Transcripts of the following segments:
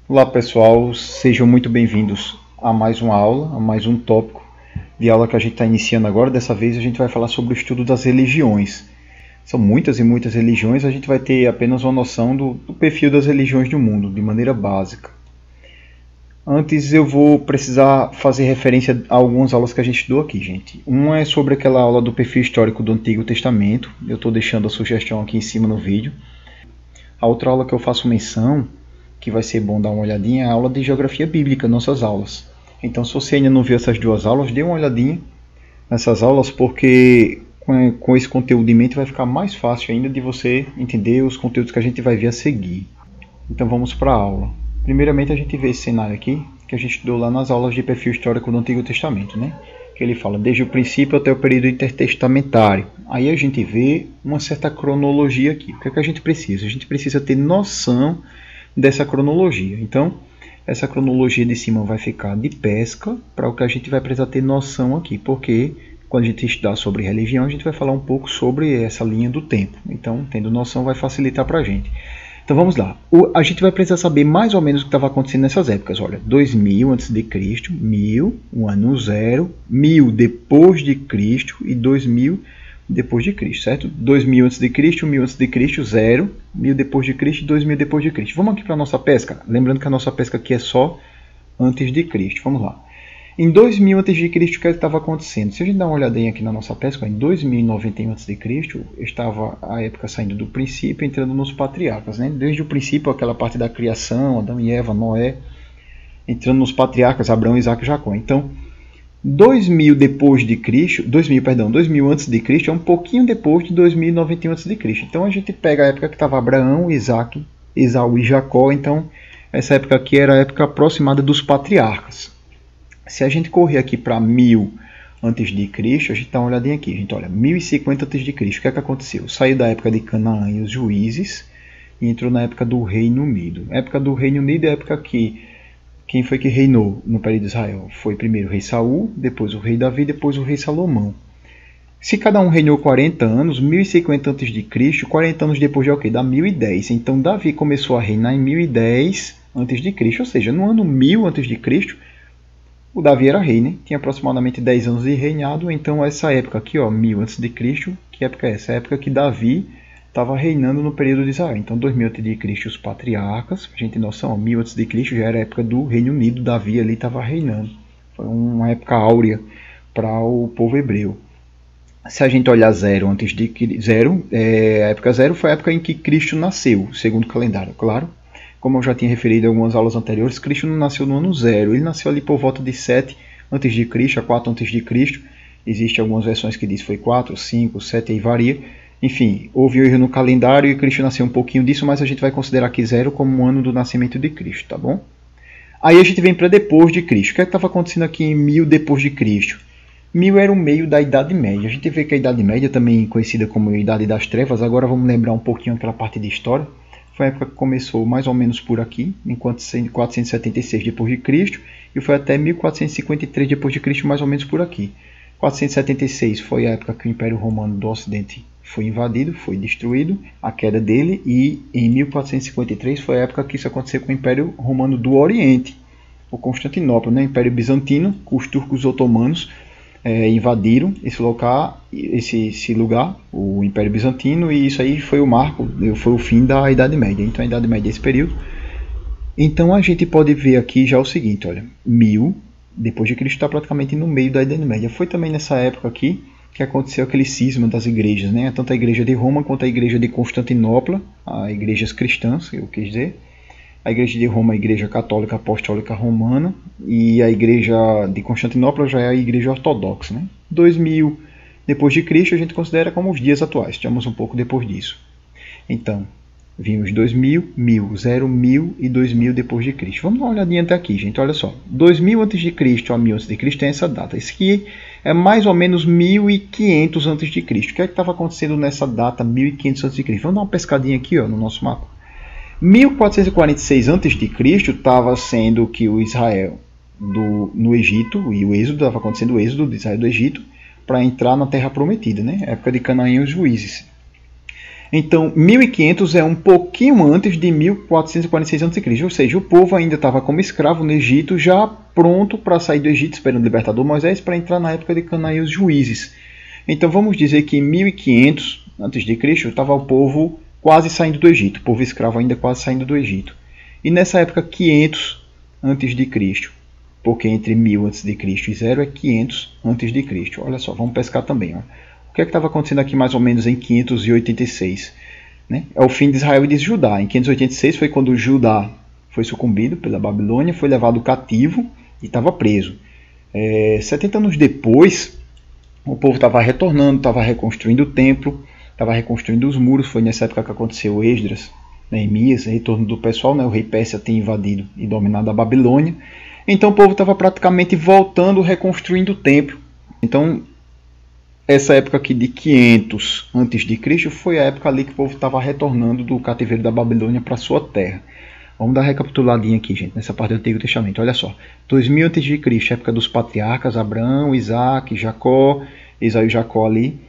Olá pessoal, sejam muito bem-vindos a mais uma aula, a mais um tópico de aula que a gente está iniciando agora. Dessa vez a gente vai falar sobre o estudo das religiões. São muitas e muitas religiões, a gente vai ter apenas uma noção do perfil das religiões do mundo, de maneira básica. Antes eu vou precisar fazer referência a algumas aulas que a gente estudou aqui, gente. Uma é sobre aquela aula do perfil histórico do Antigo Testamento, eu estou deixando a sugestão aqui em cima no vídeo. A outra aula que eu faço menção, que vai ser bom dar uma olhadinha, é a aula de Geografia Bíblica, nossas aulas. Então, se você ainda não viu essas duas aulas, dê uma olhadinha nessas aulas, porque com esse conteúdo em mente vai ficar mais fácil ainda de você entender os conteúdos que a gente vai ver a seguir. Então, vamos para a aula. Primeiramente, a gente vê esse cenário aqui, que a gente estudou lá nas aulas de perfil histórico do Antigo Testamento, né? Que ele fala desde o princípio até o período intertestamentário. Aí a gente vê uma certa cronologia aqui. O que é que a gente precisa? A gente precisa ter noção dessa cronologia. Então, essa cronologia de cima vai ficar de pesca para o que a gente vai precisar ter noção aqui, porque quando a gente estudar sobre religião, a gente vai falar um pouco sobre essa linha do tempo. Então, tendo noção vai facilitar para a gente. Então vamos lá. A gente vai precisar saber mais ou menos o que estava acontecendo nessas épocas. Olha, 2000 a.C., 1000, o ano zero, 1000 depois de Cristo e 2000 depois de Cristo, certo? 2000 a.C., 1000 a.C., 0, 1000 depois de Cristo e 2000 depois de Cristo. Vamos aqui para a nossa pesca? Lembrando que a nossa pesca aqui é só antes de Cristo. Vamos lá. Em 2000 a.C., o que estava acontecendo? Se a gente dá uma olhadinha aqui na nossa pesca, em 2091 a.C., estava a época saindo do princípio, entrando nos patriarcas, né? Desde o princípio, aquela parte da criação, Adão e Eva, Noé, entrando nos patriarcas, Abraão, Isaac e Jacó. Então, 2000 depois de Cristo, 2000 antes de Cristo é um pouquinho depois de 2091 antes de Cristo. Então a gente pega a época que estava Abraão, Isaac, Esaú e Jacó. Então essa época aqui era a época aproximada dos patriarcas. Se a gente correr aqui para 1000 antes de Cristo, a gente dá uma olhadinha aqui, gente. Olha, 1050 antes de Cristo. O que é que aconteceu? Saiu da época de Canaã e os juízes e entrou na época do Reino Unido. A época do Reino Unido é a época que quem foi que reinou no período de Israel? Foi primeiro o rei Saul, depois o rei Davi, depois o rei Salomão. Se cada um reinou 40 anos, 1050 a.C., 40 anos depois de quê? Da 1010. Então Davi começou a reinar em 1010 a.C., ou seja, no ano 1000 a.C., o Davi era rei, né? Tinha aproximadamente 10 anos de reinado. Então essa época aqui, ó, 1000 a.C., que época é essa? A época que Davi estava reinando no período de Israel. Então 2000 a.C. os patriarcas, a gente tem noção, 1000 a.C. já era a época do Reino Unido, Davi ali estava reinando. Foi uma época áurea para o povo hebreu. Se a gente olhar zero antes de zero, a época zero foi a época em que Cristo nasceu, segundo o calendário, claro. Como eu já tinha referido em algumas aulas anteriores, Cristo não nasceu no ano zero, ele nasceu ali por volta de 7 a.C., a 4 a.C. Existem algumas versões que diz foi 4, 5, 7, aí varia. Enfim, houve um erro no calendário e Cristo nasceu um pouquinho disso, mas a gente vai considerar aqui zero como o ano do nascimento de Cristo, tá bom? Aí a gente vem para depois de Cristo. O que estava acontecendo aqui em 1000 depois de Cristo? 1000 era o meio da Idade Média. A gente vê que a Idade Média, também conhecida como Idade das Trevas, agora vamos lembrar um pouquinho aquela parte de história. Foi a época que começou mais ou menos por aqui, em 476 depois de Cristo, e foi até 1453 depois de Cristo, mais ou menos por aqui. 476 foi a época que o Império Romano do Ocidente foi invadido, foi destruído, a queda dele, e em 1453 foi a época que isso aconteceu com o Império Romano do Oriente, o Constantinopla, né? O Império Bizantino, os turcos otomanos invadiram esse lugar, o Império Bizantino, e isso aí foi o marco, foi o fim da Idade Média. Então a Idade Média é esse período. Então a gente pode ver aqui já o seguinte, olha, 1000 depois de Cristo está praticamente no meio da Idade Média. Foi também nessa época aqui que aconteceu aquele cisma das igrejas, né? Tanto a igreja de Roma quanto a igreja de Constantinopla, as igrejas cristãs, eu quis dizer. A igreja de Roma é a igreja católica apostólica romana, e a igreja de Constantinopla já é a igreja ortodoxa, né? 2000 depois de Cristo a gente considera como os dias atuais, estamos um pouco depois disso. Então, vimos 2000, 1000, 0, 1000 e 2000 depois de Cristo. Vamos dar uma olhadinha até aqui, gente. Olha só. 2000 a.C. a 1000 a.C. tem essa data. Isso aqui é mais ou menos 1500 a.C. O que é que estava acontecendo nessa data, 1500 a.C.? Vamos dar uma pescadinha aqui, ó, no nosso mapa. 1446 a.C. estava sendo que o Israel no Egito, e o êxodo, estava acontecendo o êxodo de Israel do Egito para entrar na Terra Prometida, né? Época de Canaã e os juízes. Então, 1500 é um pouquinho antes de 1446 a.C., ou seja, o povo ainda estava como escravo no Egito, já pronto para sair do Egito, esperando o libertador Moisés, para entrar na época de Canaã e os juízes. Então, vamos dizer que em 1500 a.C. estava o povo quase saindo do Egito, o povo escravo ainda quase saindo do Egito. E nessa época, 500 a.C., porque entre 1000 a.C. e 0 é 500 a.C. Olha só, vamos pescar também. Ó. O que é que estava acontecendo aqui mais ou menos em 586? Né? É o fim de Israel e de Judá. Em 586 foi quando Judá foi sucumbido pela Babilônia, foi levado cativo e estava preso. 70 anos depois, o povo estava retornando, estava reconstruindo o templo, estava reconstruindo os muros. Foi nessa época que aconteceu Esdras, Neemias, retorno do pessoal. Né? O rei Pérsia tem invadido e dominado a Babilônia. Então o povo estava praticamente voltando, reconstruindo o templo. Então, essa época aqui de 500 a.C. foi a época ali que o povo estava retornando do cativeiro da Babilônia para sua terra. Vamos dar uma recapituladinha aqui, gente, nessa parte do Antigo Testamento. Olha só, 2000 a.C., época dos patriarcas, Abraão, Isaac, Jacó, Esaú e Jacó ali.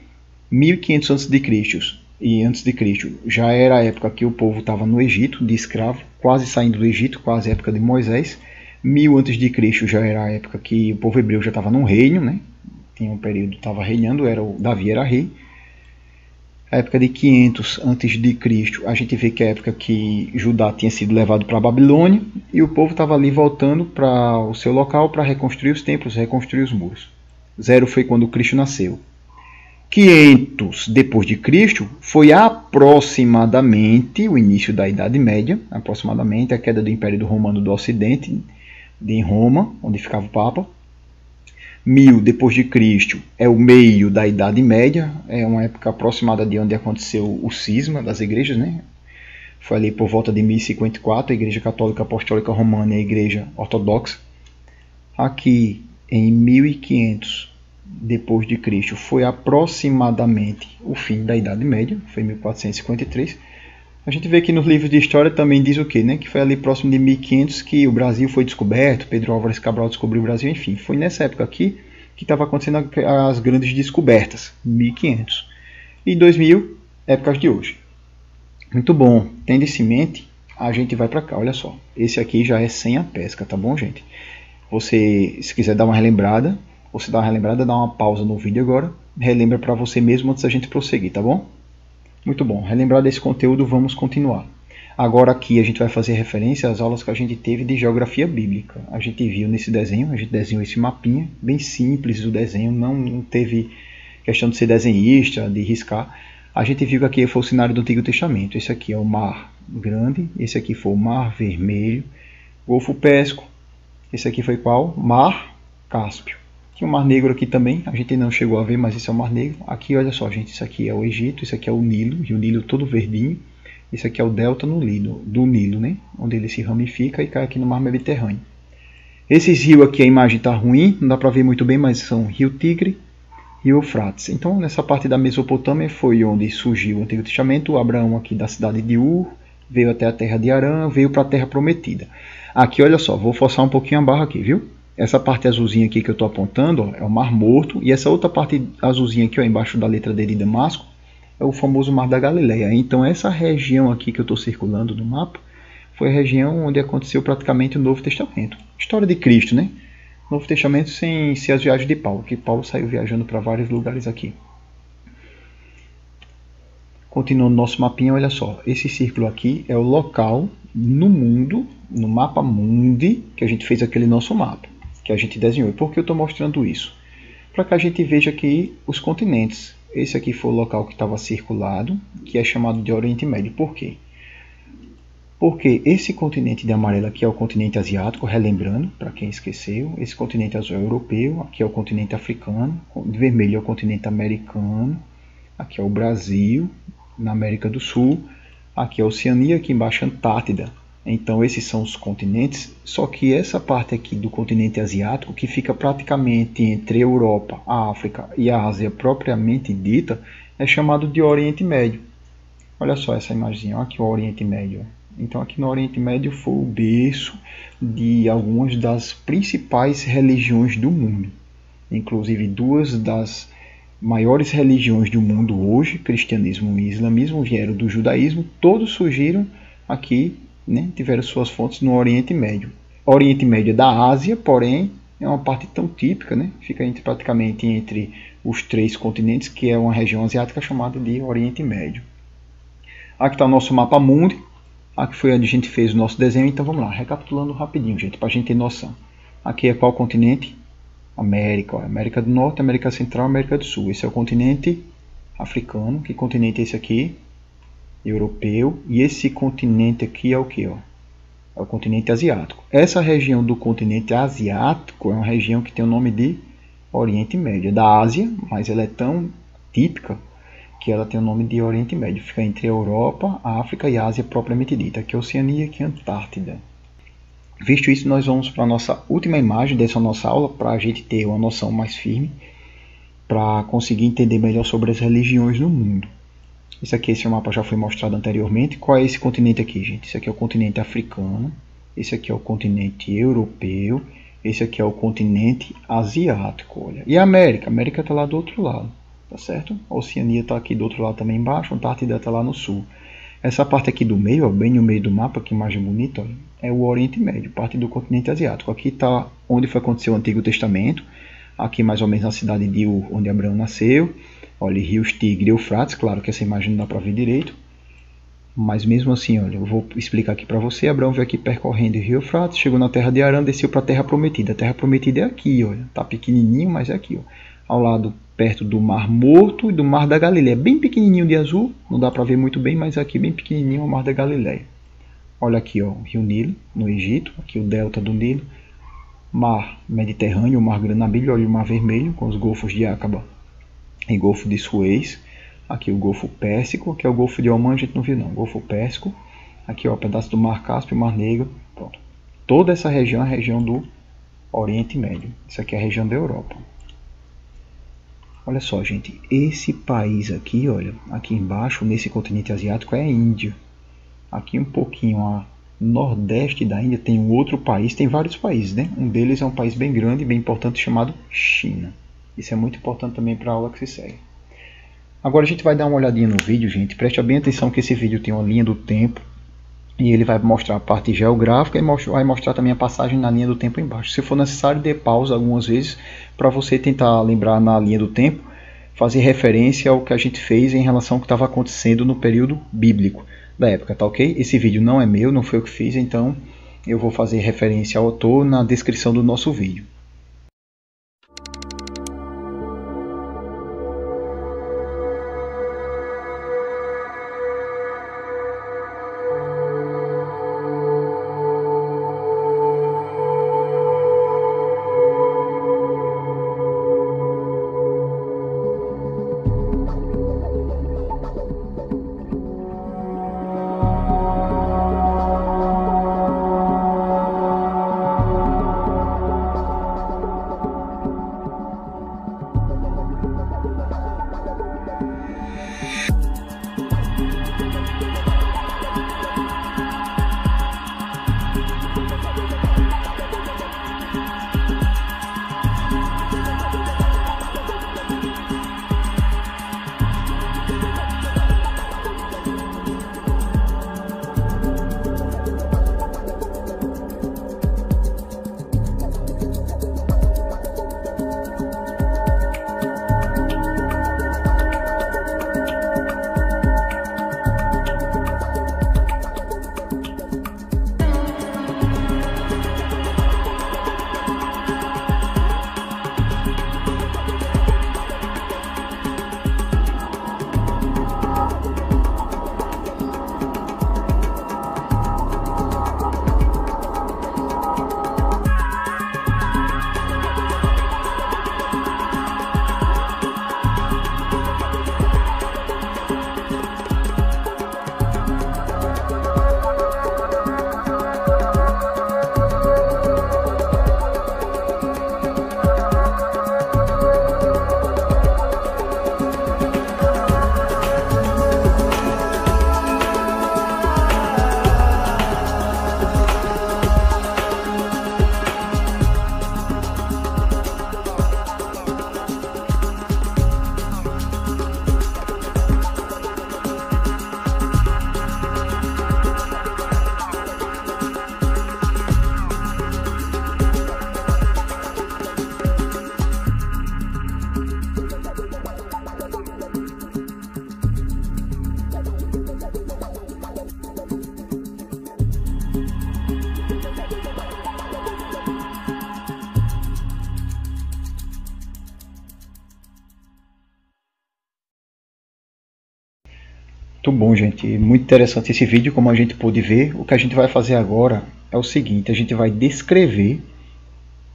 1500 a.C. e antes de Cristo já era a época que o povo estava no Egito, de escravo, quase saindo do Egito, quase a época de Moisés. 1000 a.C. já era a época que o povo hebreu já estava num reino, né? Tinha um período, estava reinando, Davi era rei. A época de 500 a.C., a gente vê que é a época que Judá tinha sido levado para a Babilônia e o povo estava ali voltando para o seu local para reconstruir os templos, reconstruir os muros. 0 foi quando Cristo nasceu. 500 depois de Cristo foi aproximadamente o início da Idade Média, aproximadamente a queda do Império Romano do Ocidente, em Roma, onde ficava o Papa. 1000 depois de Cristo é o meio da Idade Média, é uma época aproximada de onde aconteceu o cisma das igrejas, né? Foi ali por volta de 1054, a Igreja Católica Apostólica Romana e a Igreja Ortodoxa. Aqui em 1500 depois de Cristo foi aproximadamente o fim da Idade Média, foi 1453. A gente vê que nos livros de história também diz o quê? Né? Que foi ali próximo de 1500 que o Brasil foi descoberto, Pedro Álvares Cabral descobriu o Brasil, enfim. Foi nessa época aqui que estava acontecendo as grandes descobertas, 1500. E 2000, épocas de hoje. Muito bom, tendo isso em mente, a gente vai para cá, olha só. Esse aqui já é sem a pesca, tá bom, gente? Você, se quiser dar uma relembrada, dá uma pausa no vídeo agora, relembra para você mesmo antes da gente prosseguir, tá bom? Muito bom, relembrar desse conteúdo, vamos continuar. Agora aqui a gente vai fazer referência às aulas que a gente teve de geografia bíblica. A gente viu nesse desenho, a gente desenhou esse mapinha, bem simples o desenho, não teve questão de ser desenhista, de riscar. A gente viu que aqui foi o cenário do Antigo Testamento. Esse aqui é o Mar Grande, esse aqui foi o Mar Vermelho, Golfo Pérsico. Esse aqui foi qual? Mar Cáspio. Tinha o Mar Negro aqui também, a gente não chegou a ver, mas esse é o Mar Negro. Aqui, olha só, gente, isso aqui é o Egito, isso aqui é o Nilo, e o Nilo todo verdinho. Isso aqui é o delta do Nilo, né? Onde ele se ramifica e cai aqui no Mar Mediterrâneo. Esses rios aqui, a imagem está ruim, não dá para ver muito bem, mas são Rio Tigre e Eufrates. Então, nessa parte da Mesopotâmia foi onde surgiu o Antigo Testamento. Abraão aqui da cidade de Ur, veio até a terra de Arã, veio para a terra prometida. Aqui, olha só, vou forçar um pouquinho a barra aqui, viu? Essa parte azulzinha aqui que eu estou apontando, ó, é o Mar Morto. E essa outra parte azulzinha aqui, ó, embaixo da letra D de Damasco, é o famoso Mar da Galileia. Então essa região aqui que eu estou circulando no mapa, foi a região onde aconteceu praticamente o Novo Testamento. História de Cristo, né? Novo Testamento sem ser as viagens de Paulo, que Paulo saiu viajando para vários lugares aqui. Continuando nosso mapinha, olha só. Esse círculo aqui é o local no mundo, no mapa mundi, que a gente fez aquele nosso mapa, que a gente desenhou. E por que eu estou mostrando isso? Para que a gente veja aqui os continentes. Esse aqui foi o local que estava circulado, que é chamado de Oriente Médio. Por quê? Porque esse continente de amarelo aqui é o continente asiático, relembrando, para quem esqueceu. Esse continente azul é europeu, aqui é o continente africano, de vermelho é o continente americano, aqui é o Brasil, na América do Sul, aqui é a Oceania, aqui embaixo a Antártida. Então esses são os continentes, só que essa parte aqui do continente asiático, que fica praticamente entre a Europa, a África e a Ásia propriamente dita, é chamado de Oriente Médio. Olha só essa imagem, olha aqui o Oriente Médio. Então aqui no Oriente Médio foi o berço de algumas das principais religiões do mundo. Inclusive duas das maiores religiões do mundo hoje, cristianismo e islamismo, vieram do judaísmo, todos surgiram aqui, né, tiveram suas fontes no Oriente Médio. O Oriente Médio é da Ásia, porém é uma parte tão típica, né, fica praticamente entre os 3 continentes, que é uma região asiática chamada de Oriente Médio. Aqui está o nosso mapa mundi, aqui foi onde a gente fez o nosso desenho, então vamos lá, recapitulando rapidinho, gente, para a gente ter noção. Aqui é qual continente? América, ó, América do Norte, América Central, América do Sul. Esse é o continente africano. Que continente é esse aqui? Europeu. E esse continente aqui é o que? É o continente asiático. Essa região do continente asiático é uma região que tem o nome de Oriente Médio. É da Ásia, mas ela é tão típica que ela tem o nome de Oriente Médio. Fica entre a Europa, a África e a Ásia propriamente dita. Aqui é a Oceania e aqui é a Antártida. Visto isso, nós vamos para a nossa última imagem dessa nossa aula, para a gente ter uma noção mais firme, para conseguir entender melhor sobre as religiões no mundo. Esse mapa já foi mostrado anteriormente. Qual é esse continente aqui, gente? Esse aqui é o continente africano, esse aqui é o continente europeu, esse aqui é o continente asiático. Olha. E a América? A América está lá do outro lado, tá certo? A Oceania está aqui do outro lado também embaixo, a Antártida está lá no sul. Essa parte aqui do meio, ó, bem no meio do mapa, que imagem bonita, olha, é o Oriente Médio, parte do continente asiático. Aqui está onde foi acontecer o Antigo Testamento, aqui mais ou menos na cidade de Ur, onde Abraão nasceu. Olha, rios Tigre e Eufrates, claro que essa imagem não dá para ver direito, mas mesmo assim, olha, eu vou explicar aqui para você. Abraão veio aqui percorrendo o rio Eufrates, chegou na terra de Arã, desceu para a terra prometida. A terra prometida é aqui, olha, tá pequenininho, mas é aqui, ó, ao lado, perto do Mar Morto e do Mar da Galileia. Bem pequenininho de azul, não dá para ver muito bem, mas aqui bem pequenininho é o Mar da Galileia. Olha aqui, ó, o Rio Nilo, no Egito, aqui o delta do Nilo, Mar Mediterrâneo, o Mar Granabilho, olha o Mar Vermelho, com os golfos de Aqaba e Golfo de Suez. Aqui o Golfo Pérsico, que é o Golfo de Oman, a gente não viu não, Golfo Pérsico. Aqui, ó, pedaço do Mar Cáspio, Mar Negro, pronto. Toda essa região é a região do Oriente Médio. Isso aqui é a região da Europa. Olha só, gente, esse país aqui, olha, aqui embaixo, nesse continente asiático, é a Índia. Aqui um pouquinho a nordeste da Índia tem um outro país, tem vários países, né? Um deles é um país bem grande e bem importante chamado China. Isso é muito importante também para a aula que se segue. Agora a gente vai dar uma olhadinha no vídeo, gente. Preste bem atenção que esse vídeo tem uma linha do tempo e ele vai mostrar a parte geográfica e vai mostrar também a passagem na linha do tempo embaixo. Se for necessário, dê pausa algumas vezes para você tentar lembrar na linha do tempo, fazer referência ao que a gente fez em relação ao que estava acontecendo no período bíblico da época, tá ok? Esse vídeo não é meu, não foi eu que fiz, então eu vou fazer referência ao autor na descrição do nosso vídeo. Muito bom, gente. Muito interessante esse vídeo, como a gente pôde ver. O que a gente vai fazer agora é o seguinte, a gente vai descrever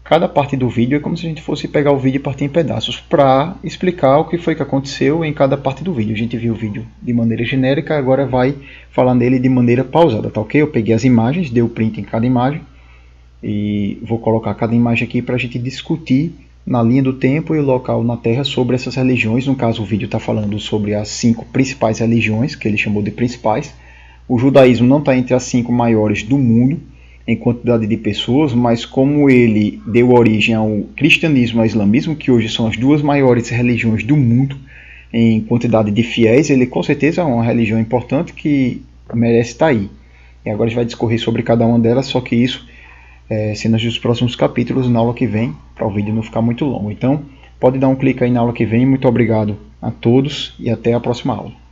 cada parte do vídeo, é como se a gente fosse pegar o vídeo e partir em pedaços, para explicar o que foi que aconteceu em cada parte do vídeo. A gente viu o vídeo de maneira genérica, agora vai falar nele de maneira pausada, tá ok? Eu peguei as imagens, dei o print em cada imagem, e vou colocar cada imagem aqui para a gente discutir na linha do tempo e o local na Terra sobre essas religiões. No caso, o vídeo está falando sobre as 5 principais religiões, que ele chamou de principais. O judaísmo não está entre as 5 maiores do mundo em quantidade de pessoas, mas como ele deu origem ao cristianismo e ao islamismo, que hoje são as 2 maiores religiões do mundo em quantidade de fiéis, ele com certeza é uma religião importante que merece estar aí. E agora a gente vai discorrer sobre cada uma delas, só que isso cenas dos próximos capítulos na aula que vem, para o vídeo não ficar muito longo. Então, pode dar um clique aí na aula que vem. Muito obrigado a todos e até a próxima aula.